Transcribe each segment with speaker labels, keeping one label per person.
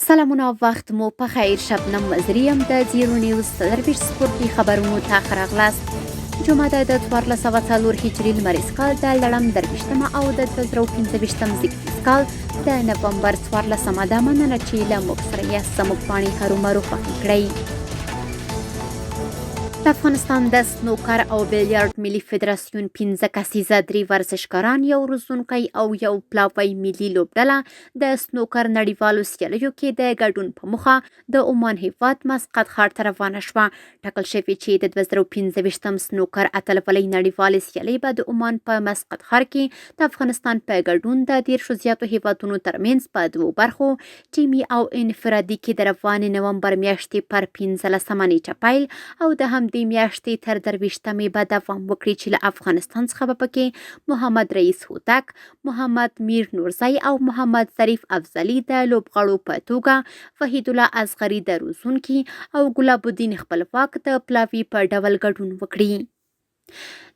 Speaker 1: سلامونه وخت مو په خیر. شبنم وزریم د زیرو نیوز سرویس سپورټي خبرونو ته راغلاست. جمعه د 1404 هجري لمریز کال د لړم 23 او د 2015 زیږدیز کال د نومبر 14 د مننه چې له موږ سره یاست. زموږ پاڼې هرومرو خوښې کړئ. د افغانستان د سنوکر او بیلیارډ ملي فدراسیون 15 کسیزه 3 ورزشکاران، یو روزونکی او یو پلاوی ملي لوبډله د سنوکر نړیوالو سیالیو کې د ګډون په موخه د عمان هیواد مسقط ښار ته روانه شوه. ټاکل شوې چې د 2015 سنوکر اتلولۍ نړیوالې سیالۍ به د عمان په مسقط ښار کې د افغانستان په ګډون د 10 زیاتو هیوادونو ترمنځ په دوو برخو ټیمي او انفرادي کې د روانې نومبر میاشتې پر 15 نیټه پیل او د همدې میاشتې تر 23 به دوام وکړي چې له افغانستان څخه به پکې محمد رئیس هوتک، محمد میر نورزی او محمد ظریف افضلي د لوبغاړو په توګه، وحید الله اصغري د روزونکي او ګلاب الدین خپلواک د پلاوي په ډول ګډون وکړي.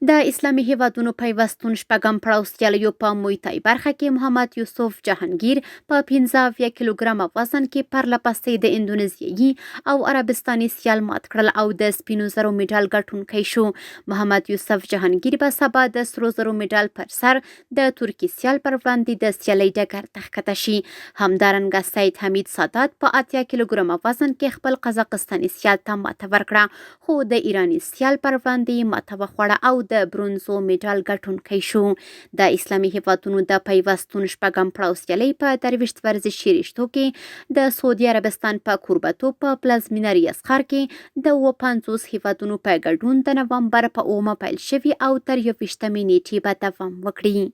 Speaker 1: د اسلامي هیوادونو پیوستون شپږم پړاو سیالیو په مویتای برخه کې محمد یوسف جهانگیر په 15 کیلوګرام وزن کې پرله پسې د اندونیزیایي او عربستاني سیال مات کړل او د سپینو زرو میډال ګټونکی شو. محمد یوسف جهانگیر به سبا د سرو زرو میډال پر سر د ترکي سیال پر وړاندې د سیالۍ ډګر ته ښکته شي. همدارنګه سید حمید سادات په 8 کیلوګرام وزن کې خپل قزاقستاني سیال ته ماته ورکړه، خو د ایراني سیال پر وړاندې ماته وخوړه او د برونزو میډال ګټونکی شو. د اسلامي هیوادونو د پیوستون شپږم پړاو سیالۍ په 23 ورزشي رشتو کې د سعودي عربستان په کوربتو په پلازمینه ریاض ښار کې د 50 هیوادونو په ګډون د نومبر په 9 پیل شوي او تر 21 نیټې به دوام وکړي.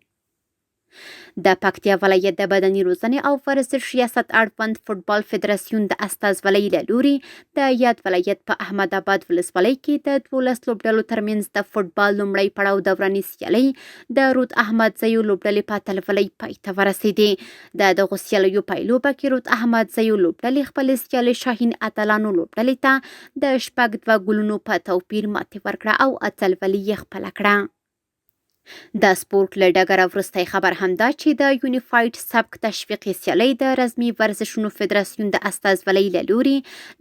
Speaker 1: د پکتیا ولایت د بدني روزنې او ورزش ریاست اړوند فوټبال فدراسیون د استازولۍ له لوري د یاد ولایت په احمد آباد ولسوالۍ کې د 12 لوبډلو ترمنځ د فوټبال لومړی پړاو دوراني سیالۍ د رود احمد زیو لوبډلې په اتلولۍ پای ته ورسېدې. د دغو سیالیو پایلوبه کې رود احمد زیو لوبډلې خپلې سیالۍ شاهین اتلانو لوبډلې ته د 2 ګولونو په توپیر ماتې ورکړه او اتلولي یې خپله کړه. د سپورټ له ډګره وروستی خبر همدا چې د یونیفاید سبک تشویقي سیالۍ د رزمي ورزشونو فدراسیون د استازولۍ له لوري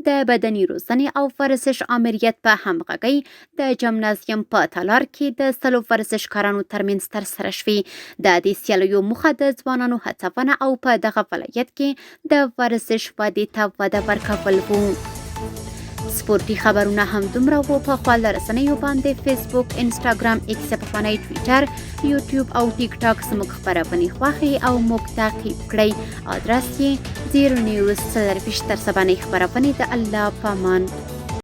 Speaker 1: د بدني روزنې او ورزش آمریت په همغږۍ د جمنازیم په تالار کې د 100 ورزشکارانو ترمنځ ترسره شوې. د دې سیالیو موخه د ځوانانو هڅونه او په دغه ولایت کې د ورزش ودې ته وده ورکول وو. سپورټي خبرونه هم دومره وو. په خپل رسنیو باندې فیسبوک، انسټاګرام، ایکس په فانی ټویټر، یوټیوب او ټیک ټاک زموږ خبرونه خوښي او موږ تعقیب کړئ. ادرس یې 0 نیوز سرویس. تر سبا خبرونه د الله پامان.